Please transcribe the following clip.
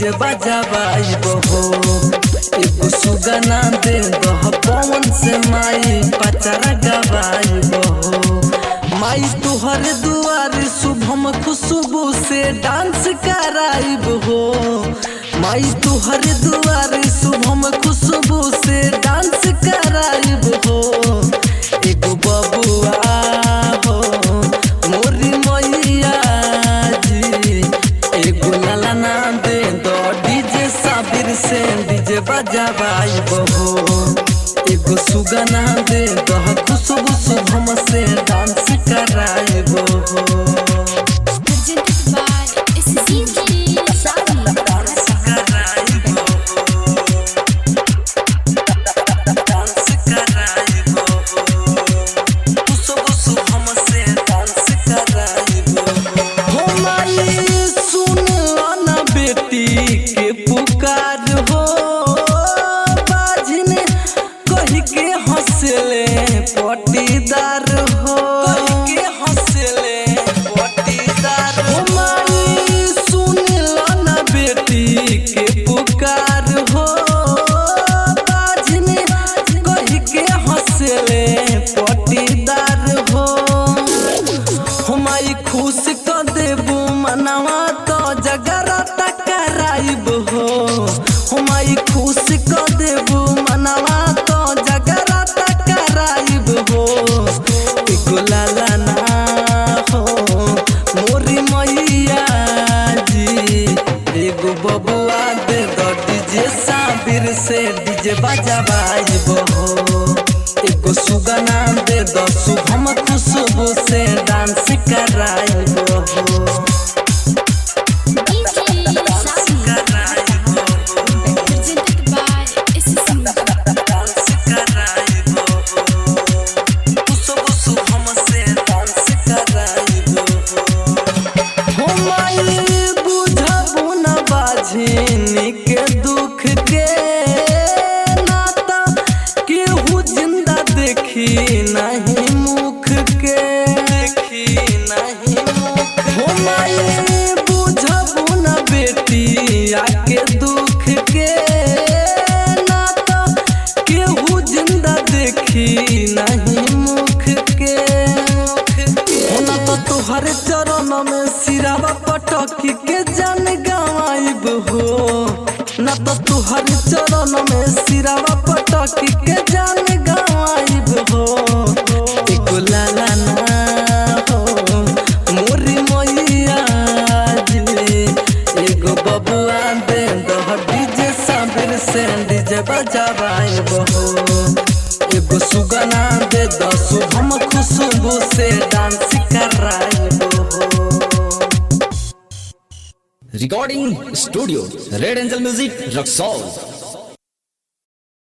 DJ बजाबाइबो हो। एगो सुगना दे दह पवन से माई पचरा गवाइबो हो। माई तुहर दुआर शुभम खुशबू से डांस कराइब हो। माई तुहर दुआर शुभम खुशबू से डांस कराइब हो। एगो बबुआ हो मोरी मैया जी, एगो ललना दे दो डीजे साबिर से डीजे बजाबाइबो हो। एगो सुगना दे दो खुशबू शुभम से डांस कराइबो हो। पटीदार हो के हंसले पटीदार हो। माई सुन लो ना बेटी के पुकार हो। बाजने कह के हंसले पटीदार हो। माई खुश क देबू मनवा तो जगराता कराइब हो। माई खुश क देबू मनवा तो जगराता कराइब हो। एगो ललना हो मोरी मैया जी, एगो बबुआ दे दो डीजे साबिर से डीजे बजाबाइबो हो। एगो सुगना दे दो शुभम खुशबू से डांस कराइबो हो। के दुख के नाता केहू जिंदा देखी नहीं मुख के, देखी नहीं मुख। हो माई बुझबू न बेटी आके दुख के नाता केहू जिंदा देखी नहीं मुख के। होना तो तुहरे चरण में सिरावा पटकी के जान गवाइब हो। ना तो तुहर चरण में सिरावा पटकी के जान गवाइब हो। एगो ललना हो मोरी मैया जी, एगो बबुआ दे दो डीजे साबिर से डीजे बजाबाइबो हो। एगो सुगना दे दो शुभम खुशबू से डांस कराइबो हो। Recording studio red angel music Raxaul.